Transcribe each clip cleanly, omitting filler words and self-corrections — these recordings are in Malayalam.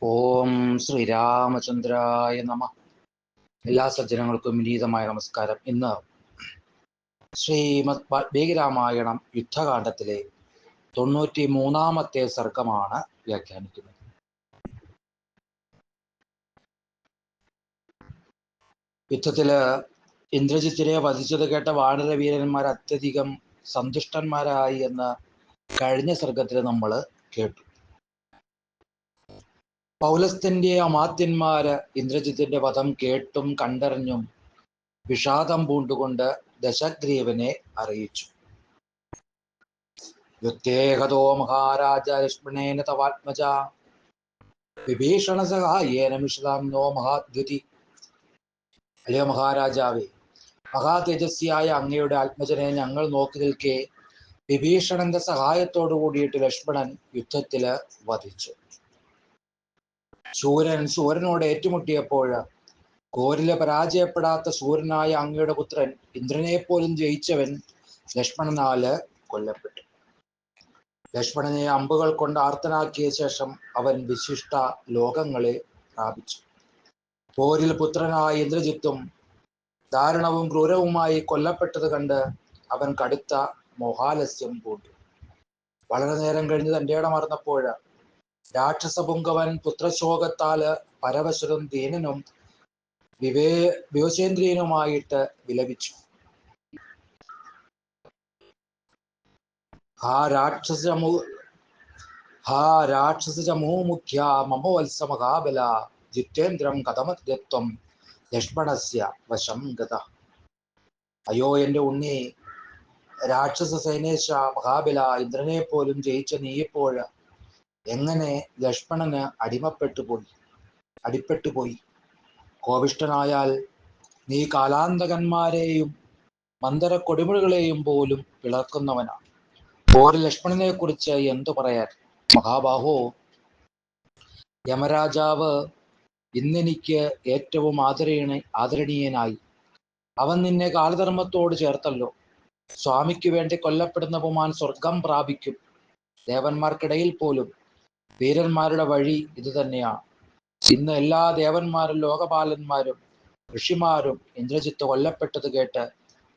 ഓം ശ്രീരാമചന്ദ്രായ നമ. എല്ലാ സജ്ജനങ്ങൾക്കും വിനീതമായ നമസ്കാരം. ഇന്ന് ശ്രീമദ് വാൽമീകി രാമായണം യുദ്ധകാണ്ഡത്തിലെ 93-ാമത്തെ സർഗമാണ് വ്യാഖ്യാനിക്കുന്നത്. യുദ്ധത്തില് ഇന്ദ്രജിത്തിനെ വധിച്ചത് കേട്ട വാനരവീരന്മാർ അത്യധികം സന്തുഷ്ടന്മാരായി എന്ന് കഴിഞ്ഞ സർഗത്തിൽ നമ്മൾ കേട്ടു. പൗലസ്ത്യന്റെ അമാത്യന്മാര് ഇന്ദ്രജിത്തിന്റെ വധം കേട്ടും കണ്ടറിഞ്ഞും വിഷാദം പൂണ്ടുകൊണ്ട് ദശഗ്രീവനെ അറിയിച്ചു. യുദ്ധേഹതോ മഹാരാജ ലക്ഷ്മണേന തവാത്മജ വിഭീഷണ സഹായേന മിഷതാംനോ മഹാദ്യുതി. അല്ലയോ മഹാരാജാവേ, മഹാതേജസ്വിയായ അങ്ങയുടെ ആത്മജനെ ഞങ്ങൾ നോക്കി നിൽക്കെ വിഭീഷണന്റെ സഹായത്തോടു കൂടിയിട്ട് ലക്ഷ്മണൻ യുദ്ധത്തില് വധിച്ചു. സൂര്യനോട് ഏറ്റുമുട്ടിയപ്പോൾ കോരില് പരാജയപ്പെടാത്ത സൂര്യനായ അങ്ങയുടെ പുത്രൻ ഇന്ദ്രനെ പോലും ജയിച്ചവൻ ലക്ഷ്മണനാല് കൊല്ലപ്പെട്ടു. ലക്ഷ്മണനെ അമ്പുകൾ കൊണ്ട് ആർത്തനാക്കിയ ശേഷം അവൻ വിശിഷ്ട ലോകങ്ങളെ പ്രാപിച്ചു. പോരിൽ പുത്രനായ ഇന്ദ്രജിത്തും ദാരുണവും ക്രൂരവുമായി കൊല്ലപ്പെട്ടത് കണ്ട് അവൻ കടുത്ത മോഹാലസ്യം പൂണ്ടു. വളരെ നേരം കഴിഞ്ഞ് തന്റെ ഇടമറന്നപ്പോൾ രാക്ഷസപുങ്കവൻ പുത്രശോകത്താല് പരവശരും ദീനനും വിവശേന്ദ്രിയനുമായിട്ട് വിലപിച്ചു. ഹാ രാക്ഷസമുഖ്യ മമ വത്സ മഹാബല ജിത്തേന്ദ്രം കഥമത്യത്വം ലക്ഷ്മണസ്യ വശം ഗത. അയ്യോ എന്റെ ഉണ്ണി, രാക്ഷസ സൈനേശ മഹാബല, ഇന്ദ്രനെ പോലും ജയിച്ച നീയിപ്പോൾ എങ്ങനെ ലക്ഷ്മണന് അടിപ്പെട്ടുപോയി? കോപിഷ്ഠനായാൽ നീ കാലാന്തകന്മാരെയും മന്ദര കൊടിമുടികളെയും പോലും പിളർക്കുന്നവനാണ്. പോരിൽ ലക്ഷ്മണനെ കുറിച്ച് എന്തു പറയാൻ മഹാബാഹോ? യമരാജാവ് ഇന്നെനിക്ക് ഏറ്റവും ആദരണീയനായി. അവൻ നിന്നെ കാലധർമ്മത്തോട് ചേർത്തല്ലോ. സ്വാമിക്ക് വേണ്ടി കൊല്ലപ്പെടുന്ന പുമാൻ സ്വർഗം പ്രാപിക്കും. ദേവന്മാർക്കിടയിൽ പോലും വീരന്മാരുടെ വഴി ഇത് തന്നെയാണ്. ഇന്ന് എല്ലാ ദേവന്മാരും ലോകപാലന്മാരും ഋഷിമാരും ഇന്ദ്രജിത്ത് കൊല്ലപ്പെട്ടത് കേട്ട്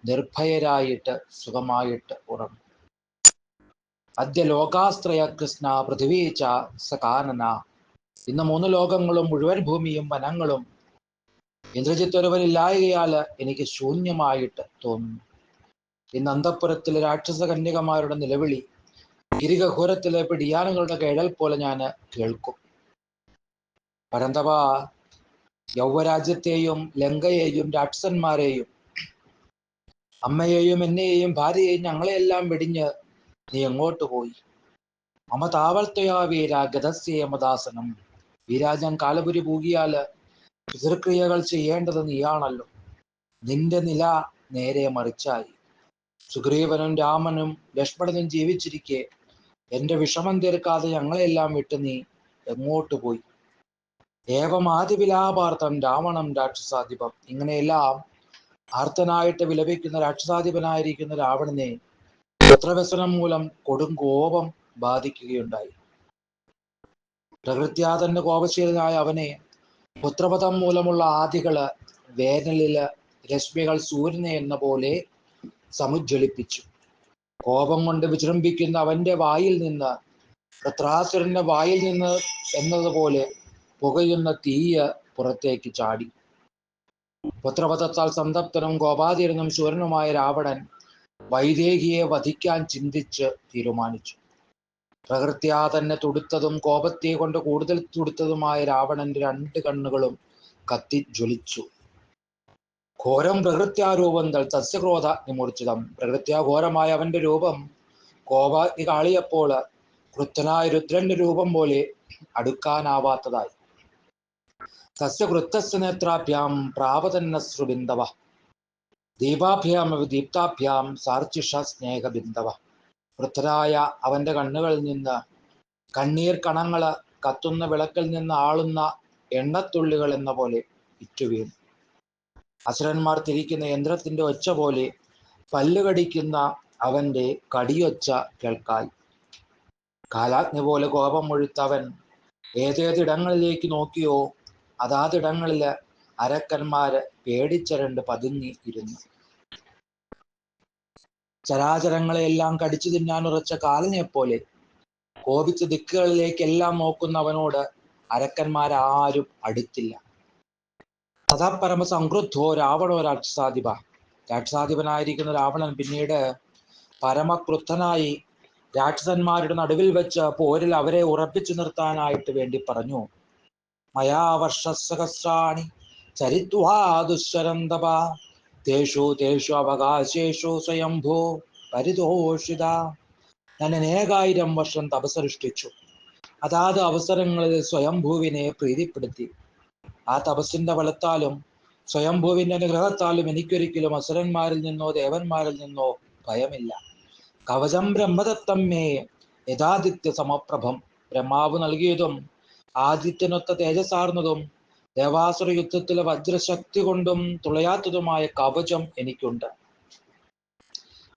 നിർഭയരായിട്ട് സുഖമായിട്ട് ഉറങ്ങും. അദ്യ ലോകാസ്ത്രയ കൃഷ്ണ പൃഥിവീച്ച സകാനന. ഇന്ന് 3 ലോകങ്ങളും മുഴുവൻ ഭൂമിയും വനങ്ങളും ഇന്ദ്രജിത്ത് ഒരുവനില്ലായകയാല് എനിക്ക് ശൂന്യമായിട്ട് തോന്നുന്നു. ഇന്ന് അന്തഃപുരത്തിലെ രാക്ഷസ കന്യകമാരുടെ നിലവിളി ഗിരികഘോരത്തിലെ പിടിയാനകളുടെ കേഴൽ പോലെ ഞാൻ കേൾക്കും. പരന്തവ, യൗവരാജ്യത്തെയും ലങ്കയെയും രാക്ഷസന്മാരെയും അമ്മയെയും എന്നെയും ഭാര്യയെയും ഞങ്ങളെയെല്ലാം വെടിഞ്ഞ് നീ എങ്ങോട്ട് പോയി? മമ താവൽത്തയാ വീര ഗതസ്യമദാസനം. വീരാജൻ കാലപുരി പൂകിയാല് പിതൃക്രിയകൾ ചെയ്യേണ്ടത് നീയാണല്ലോ. നിന്റെ നില നേരെ മറിച്ചായി. സുഗ്രീവനും രാമനും ലക്ഷ്മണനും ജീവിച്ചിരിക്കെ എന്റെ വിഷമം തീർക്കാതെ ഞങ്ങളെല്ലാം വിട്ട് നീ എങ്ങോട്ട് പോയി? ഏവമാതിവിലാപാർത്ഥം രാവണം രാക്ഷസാധിപം. ഇങ്ങനെയെല്ലാം ആർത്തനായിട്ട് വിലപിക്കുന്ന രാക്ഷസാധിപനായിരിക്കുന്ന രാവണനെ പുത്രവ്യസനം മൂലം കൊടും കോപം ബാധിക്കുകയുണ്ടായി. പ്രകൃത്യാ തന്നെ കോപശീലനായ അവനെ പുത്രപഥം മൂലമുള്ള ആദികള് വേനലില് രശ്മികൾ സൂര്യനെ എന്ന പോലെ സമുജ്വലിപ്പിച്ചു. കോപം കൊണ്ട് വിജൃംഭിക്കുന്ന അവന്റെ വായിൽ നിന്ന്, വൃത്രാസുരന്റെ വായിൽ നിന്ന് എന്നതുപോലെ പുകയുന്ന തീയ് പുറത്തേക്ക് ചാടി. പുത്രപഥത്താൽ സംതപ്തനും കോപാധീരനും ശൂരനുമായ രാവണൻ വൈദേഹിയെ വധിക്കാൻ ചിന്തിച്ച് തീരുമാനിച്ചു. പ്രകൃത്യാ തന്നെ തുടുത്തതും കോപത്തെ കൊണ്ട് കൂടുതൽ തുടുത്തതുമായ രാവണന്റെ 2 കണ്ണുകളും കത്തിജ്വലിച്ചു. ഘോരം പ്രകൃത്യാരൂപം തസ്യക്രോധാഗ്നിമൂർച്ഛിതം. പ്രകൃത്യാഘോരമായ അവന്റെ രൂപം കോപാഗ്നി കാളിയപ്പോൾ ക്രുദ്ധനായ രുദ്രന്റെ രൂപം പോലെ അടുക്കാനാവാത്തതായി. തസ്യ ക്രുദ്ധസ്യ നേത്രാഭ്യാം പ്രാപതന്നശ്രുബിന്ദവ ദീപാഭ്യാം ദീപ്താഭ്യാം സാർച്ചിഷ സ്നേഹബിന്ദവ. ക്രുദ്ധനായ അവന്റെ കണ്ണുകളിൽ നിന്ന് കണ്ണീർ കണങ്ങള് കത്തുന്ന വിളക്കിൽ നിന്ന് ആളുന്ന എണ്ണത്തുള്ളികൾ എന്ന പോലെ ഇറ്റുവീണു. അസുരന്മാർ തിരിക്കുന്ന യന്ത്രത്തിന്റെ ഒച്ച പോലെ പല്ലുകടിക്കുന്ന അവന്റെ കടിയൊച്ച കേൾക്കായി. കാലാഗ്നി പോലെ കോപം ഒഴുത്തവൻ ഏതേതിടങ്ങളിലേക്ക് നോക്കിയോ അതാതിടങ്ങളില് അരക്കന്മാര് പേടിച്ചരണ്ട് പതുങ്ങി ഇരുന്നു. ചരാചരങ്ങളെയെല്ലാം കടിച്ചു തിന്നാൻ ഉറച്ച കാലനെപ്പോലെ കോപിച്ച ദിക്കുകളിലേക്കെല്ലാം നോക്കുന്നവനോട് അരക്കന്മാരാരും അടുത്തില്ല. തഥാ പരമ സംക്രുദ്ധോ രാവണോ രാക്ഷസാധിപ. രാക്ഷസാധിപനായിരിക്കുന്ന രാവണൻ പിന്നീട് പരമക്രുദ്ധനായി രാക്ഷസന്മാരുടെ നടുവിൽ വെച്ച് പോരിൽ അവരെ ഉറപ്പിച്ചു നിർത്താനായിട്ട് വേണ്ടി പറഞ്ഞു. മയാ വർഷസഹസ്രാണി ചരിത്വാ ദുശ്ശരന്തപ തേഷു തേഷു അവകാശേഷു സ്വയംഭൂ പരിതോഷിത. ഞാൻ അനേകായിരം വർഷം തപസ്സനുഷ്ഠിച്ചു. അതാത് അവസരങ്ങളിൽ സ്വയംഭൂവിനെ പ്രീതിപ്പെടുത്തി. ആ തപസ്സിന്റെ ഫലത്താലും സ്വയംഭൂവിന്റെ അനുഗ്രഹത്താലും എനിക്കൊരിക്കലും അസുരന്മാരിൽ നിന്നോ ദേവന്മാരിൽ നിന്നോ ഭയമില്ല. കവചം ബ്രഹ്മദത്തം മേ യഥാദിത്യ സമപ്രഭം. ബ്രഹ്മാവ് നൽകിയതും ആദിത്യനൊത്ത തേജസ്സാർന്നതും ദേവാസുര യുദ്ധത്തിലെ വജ്രശക്തി കൊണ്ടും തുളയാത്തതുമായ കവചം എനിക്കുണ്ട്.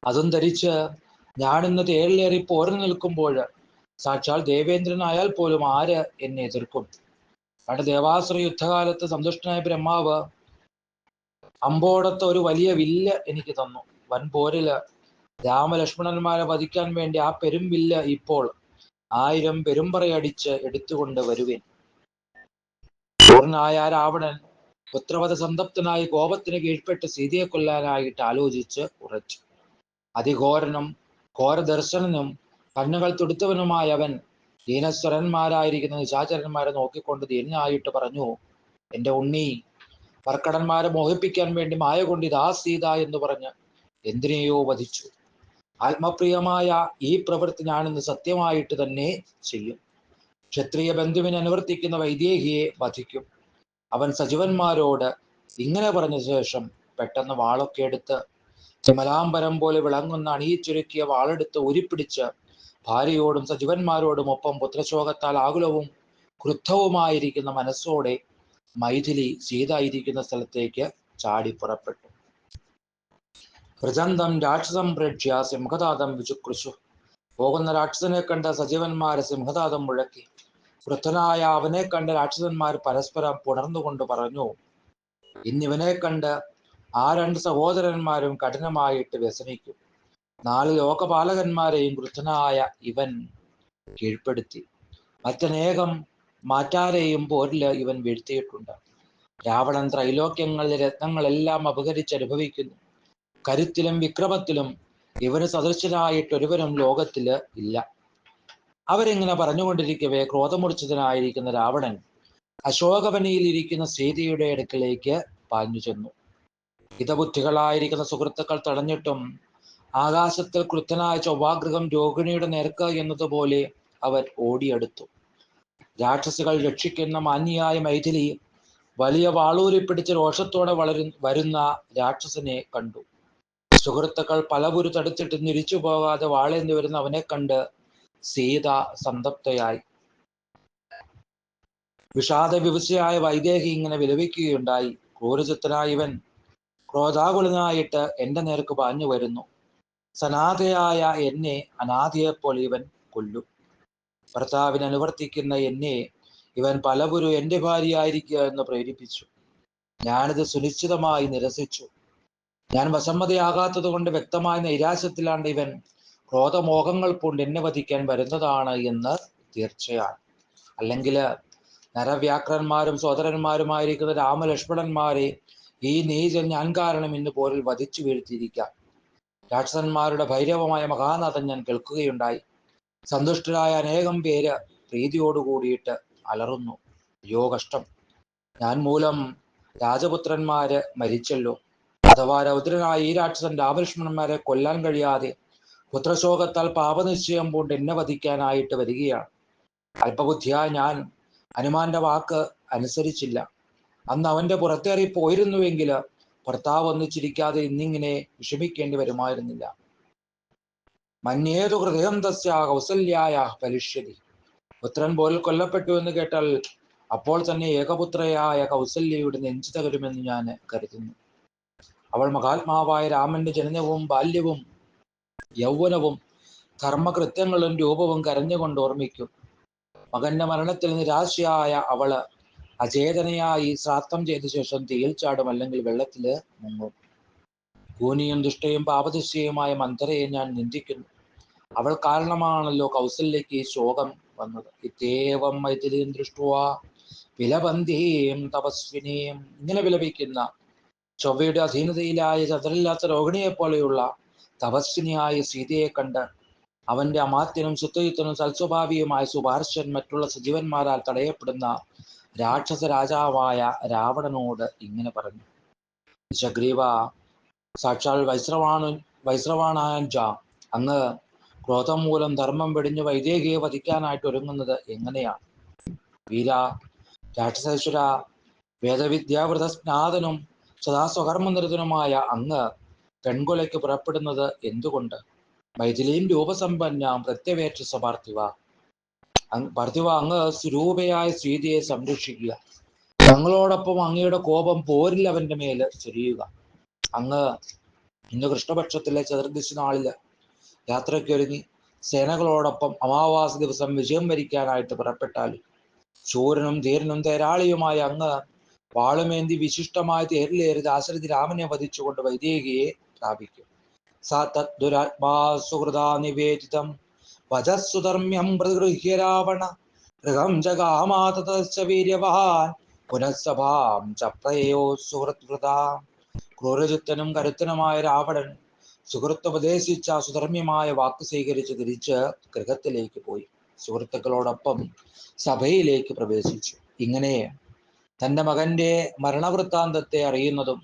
അതും ധരിച്ച് ഞാനിന്ന് തേരിലേറി പോരിൽ നിൽക്കുമ്പോൾ സാക്ഷാൽ ദേവേന്ദ്രനായാൽ പോലും ആര് എന്നെ എതിർക്കും? പണ്ട് ദേവാസുര യുദ്ധകാലത്ത് സന്തുഷ്ടനായ ബ്രഹ്മാവ് അമ്പോടത്തെ ഒരു വലിയ വില്ല് എനിക്ക് തന്നു. വൻ പോരില് രാമലക്ഷ്മണന്മാരെ വധിക്കാൻ വേണ്ടി ആ പെരുംവില്ല് ഇപ്പോൾ 1000 പെരുമ്പറയടിച്ച് എടുത്തുകൊണ്ട് വരുവേൻ. പൂർണ്ണനായ രാവണൻ പുത്രവധ സന്തപ്തനായി കോപത്തിന് കീഴ്പ്പെട്ട് സീതയെ കൊല്ലാനായിട്ട് ആലോചിച്ച് ഉറച്ചു. അതിഘോരനും ഘോരദർശനനും കണ്ണുകൾ തുടുത്തവനുമായ അവൻ ദീനസ്വരന്മാരായിരിക്കുന്ന നിശാചരന്മാരെ നോക്കിക്കൊണ്ട് ദീനനായിട്ട് പറഞ്ഞു, എന്റെ ഉണ്ണി, വർക്കടന്മാരെ മോഹിപ്പിക്കാൻ വേണ്ടി മായ കൊണ്ട് ഇതാ സീത എന്ന് പറഞ്ഞ് എന്തിനെയോ വധിച്ചു. ആത്മപ്രിയമായ ഈ പ്രവൃത്തി ഞാനിന്ന് സത്യമായിട്ട് തന്നെ ചെയ്യും. ക്ഷത്രിയ ബന്ധുവിനെ അനുവർത്തിക്കുന്ന വൈദേഹിയെ വധിക്കും. അവൻ സജീവന്മാരോട് ഇങ്ങനെ പറഞ്ഞ ശേഷം പെട്ടെന്ന് വാളൊക്കെ എടുത്ത് വിമലാംബരം പോലെ വിളങ്ങുന്ന അണിയിച്ചൊരുക്കിയ വാളെടുത്ത് ഉരിപ്പിടിച്ച് ഭാര്യയോടും സജീവന്മാരോടും ഒപ്പം പുത്രശോകത്താൽ ആകുലവും ക്രുദ്ധവുമായിരിക്കുന്ന മനസ്സോടെ മൈഥിലി സീതായിരിക്കുന്ന സ്ഥലത്തേക്ക് ചാടി പുറപ്പെട്ടു. പ്രചണ്ഡം രാക്ഷസം പ്രേക്ഷ്യ സിംഹതാദം വിചുക്രുശു. പോകുന്ന രാക്ഷസനെ കണ്ട സജീവന്മാരെ സിംഹതാദം മുഴക്കി. ക്രുദ്ധനായ അവനെ കണ്ട് രാക്ഷസന്മാർ പരസ്പരം പുണർന്നുകൊണ്ട് പറഞ്ഞു, ഇന്നിവനെ കണ്ട് ആ 2 സഹോദരന്മാരും കഠിനമായിട്ട് വ്യസനിക്കും. 4 ലോകപാലകന്മാരെയും ക്രുദ്ധനായ ഇവൻ കീഴ്പ്പെടുത്തി. മറ്റനേകം മാറ്റാരെയും പോരില് ഇവൻ വീഴ്ത്തിയിട്ടുണ്ട്. രാവണൻ ത്രൈലോക്യങ്ങളിലെ രത്നങ്ങളെല്ലാം അപഹരിച്ചനുഭവിക്കുന്നു. കരുത്തിലും വിക്രമത്തിലും ഇവന് സദൃശനായിട്ട് ഒരുവനും ലോകത്തില് ഇല്ല. അവരിങ്ങനെ പറഞ്ഞുകൊണ്ടിരിക്കവേ ക്രോധമൂർച്ഛിതനായിരിക്കുന്ന രാവണൻ അശോകവനിയിൽ ഇരിക്കുന്ന സീതയുടെ അടുക്കലേക്ക് പാഞ്ഞു ചെന്നു. ഹിതബുദ്ധികളായിരിക്കുന്ന സുഹൃത്തുക്കൾ തടഞ്ഞിട്ടും ആകാശത്തിൽ ക്രുദ്ധനായ ചൊവ്വാഗ്രഹം രോഹിണിയുടെ നേർക്ക് എന്നതുപോലെ അവർ ഓടിയെടുത്തു. രാക്ഷസികൾ രക്ഷിക്കുന്ന മാന്യായ മൈഥിലി വലിയ വാളൂരി പിടിച്ച് രോഷത്തോടെ വരുന്ന രാക്ഷസനെ കണ്ടു. സുഹൃത്തുക്കൾ പലപുരു തടുത്തിട്ട് തിരിച്ചു പോകാതെ വാളേന്തി വരുന്ന അവനെ കണ്ട് സീത സന്തപ്തയായി. വിഷാദ വിവശയായ വൈദേഹി ഇങ്ങനെ വിലപിക്കുകയുണ്ടായി. ക്രൂരചിത്തനായ ഇവൻ ക്രോധാകുലനായിട്ട് എന്റെ നേർക്ക് പാഞ്ഞു വരുന്നു. സനാഥയായ എന്നെ അനാഥയെപ്പോലെ ഇവൻ കൊല്ലും. ഭർത്താവിനെ അനുവർത്തിക്കുന്ന എന്നെ ഇവൻ പലപുരു എന്റെ ഭാര്യയായിരിക്കുക എന്ന് പ്രേരിപ്പിച്ചു. ഞാനിത് സുനിശ്ചിതമായി നിരസിച്ചു. ഞാൻ വസമ്മതയാകാത്തത് കൊണ്ട് വ്യക്തമായ നൈരാശ്യത്തിലാണ്ട് ഇവൻ ക്രോധമോഹങ്ങൾ കൊണ്ട് എന്നെ വധിക്കാൻ വരുന്നതാണ് എന്ന് തീർച്ചയാണ്. അല്ലെങ്കിൽ നരവ്യാക്രന്മാരും സോദരന്മാരുമായിരിക്കുന്ന രാമലക്ഷ്മണന്മാരെ ഈ നീചൻ ഞാൻ കാരണം ഇന്ന് പോരിൽ വധിച്ചു വീഴ്ത്തിയിരിക്കാം. രാക്ഷസന്മാരുടെ ഭൈരവമായ മഹാനാഥൻ ഞാൻ കേൾക്കുകയുണ്ടായി. സന്തുഷ്ടരായ അനേകം പേര് പ്രീതിയോടുകൂടിയിട്ട് അലറുന്നു. അയ്യോ കഷ്ടം, ഞാൻ മൂലം രാജപുത്രന്മാര് മരിച്ചല്ലോ. അഥവാ രൗദ്രനായ ഈ രാക്ഷസൻ രാമലക്ഷ്മണന്മാരെ കൊല്ലാൻ കഴിയാതെ പുത്രശോകത്താൽ പാപനിശ്ചയം പൂണ്ട് എന്നെ വധിക്കാനായിട്ട് വരികയാണ്. അല്പബുദ്ധിയായ ഞാൻ ഹനുമാന്റെ വാക്ക് അനുസരിച്ചില്ല. അന്ന് അവന്റെ പുറത്തേറി പോയിരുന്നുവെങ്കിൽ ഭർത്താവ് ഒന്നിച്ചിരിക്കാതെ ഇന്നിങ്ങനെ വിഷമിക്കേണ്ടി വരുമായിരുന്നില്ല. മന്യേതു ഹൃദയം തസ്യ കൗസല്യായ ഫലിഷ്യതി. പുത്രൻ പോരിൽ കൊല്ലപ്പെട്ടു എന്ന് കേട്ടാൽ അപ്പോൾ തന്നെ ഏകപുത്രയായ കൗസല്യയുടെ നെഞ്ചു തകരുമെന്ന് ഞാൻ കരുതുന്നു. അവൾ മഹാത്മാവായ രാമന്റെ ജനനവും ബാല്യവും യൗവനവും കർമ്മകൃത്യങ്ങളും രൂപവും കരഞ്ഞുകൊണ്ട് ഓർമ്മിക്കും. മകന്റെ മരണത്തിൽ നിരാശയായ അവള് അചേതനയായി ശ്രാദ്ധം ചെയ്ത ശേഷം തീയിൽ ചാടും, അല്ലെങ്കിൽ വെള്ളത്തില് മുങ്ങും. കൂനിയും ദുഷ്ടയും പാപദൃശ്യയുമായ മന്ദരയെ ഞാൻ നിന്ദിക്കുന്നു. അവൾ കാരണമാണല്ലോ കൗസല്യക്ക് ഈ ശോകം വന്നത്. ഇത്യേവം മൈഥിലീം ദൃഷ്ട്വാ വിലപന്തീം തപസ്വിനിയും. ഇങ്ങനെ വിലപിക്കുന്ന ചൊവ്വയുടെ അധീനതയിലായ ചന്ദ്രനില്ലാത്ത രോഹിണിയെ പോലെയുള്ള തപസ്വിനിയായ സീതയെ കണ്ട് അവന്റെ അമാത്യനും സുത്തയുത്തനും സൽസ്വഭാവിയുമായ സുപാർശ്വൻ മറ്റുള്ള സജീവന്മാരാൽ തടയപ്പെടുന്ന രാക്ഷസ രാജാവായ രാവണനോട് ഇങ്ങനെ പറഞ്ഞു: ശഗ്രീവ, സാക്ഷാൽ വൈശ്രവാണായ അങ്ങ് ക്രോധം മൂലം ധർമ്മം വെടിഞ്ഞ് വൈദേഹിയെ വധിക്കാനായിട്ട് ഒരുങ്ങുന്നത് എങ്ങനെയാണ്? വീര, രാക്ഷസേശ്വര, വേദവിദ്യാവൃത സ്നാതനും സദാ സ്വകർമ്മനിരതനുമായ അങ്ങ് പെൺകൊലയ്ക്ക് പുറപ്പെടുന്നത് എന്തുകൊണ്ട്? മൈഥിലീം രൂപസമ്പന്നാം പ്രത്യവേക്ഷ പാർത്ഥിവ. പാർത്ഥിവ, അങ്ങ് സ്വരൂപയായ സീതയെ സംരക്ഷിക്കുക. ഞങ്ങളോടൊപ്പം അങ്ങയുടെ കോപം പോരിൽ അവന്റെ മേല് ചൊരിയുക. അങ്ങ് ഇന്ന് കൃഷ്ണപക്ഷത്തിലെ ചതുർദശി നാളില് യാത്രയ്ക്കൊരുങ്ങി സേനകളോടൊപ്പം അമാവാസി ദിവസം വിജയം വരിക്കാനായിട്ട് പുറപ്പെട്ടാൽ ശൂരനും ധീരനും തേരാളിയുമായ അങ്ങ് വാളുമേന്തി വിശിഷ്ടമായ തേരിലേറി ദാശരഥി രാമനെ വധിച്ചുകൊണ്ട് വൈദേഹിയെ പ്രാപിക്കും. സാ തദ്ദുരാത്മാ സുഹൃദാ നിവേദിതം വചസ്സുധർമ്മ്യം പ്രതിഗൃഹ്യ രാവണ ഗൃഹം ജഗാമാതശ്ച വീര്യവാൻ പുനഃസഭാം ചപ്രയോ സുഹൃത്വൃതാ. ക്രൂരചിത്തനും കരുത്തനുമായ രാവണൻ സുഹൃത്തുപദേശിച്ച സുധർമ്മ്യമായ വാക്ക് സ്വീകരിച്ച് തിരിച്ച് ഗൃഹത്തിലേക്ക് പോയി സുഹൃത്തുക്കളോടൊപ്പം സഭയിലേക്ക് പ്രവേശിച്ചു. ഇങ്ങനെ തൻ്റെ മകന്റെ മരണവൃത്താന്തത്തെ അറിയുന്നതും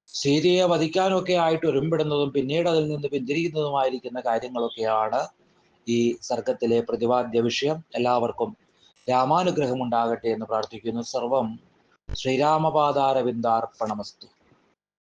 സീതയെ വധിക്കാനൊക്കെ ആയിട്ട് ഒരുമ്പെടുന്നതും പിന്നീട് അതിൽ നിന്ന് പിന്തിരിക്കുന്നതുമായിരിക്കുന്ന കാര്യങ്ങളൊക്കെയാണ് ഈ സർഗത്തിലെ പ്രതിപാദ്യ വിഷയം. എല്ലാവർക്കും രാമാനുഗ്രഹം ഉണ്ടാകട്ടെ എന്ന് പ്രാർത്ഥിക്കുന്നു. സർവം ശ്രീരാമപാദാരവിന്ദാർപ്പണമസ്തു.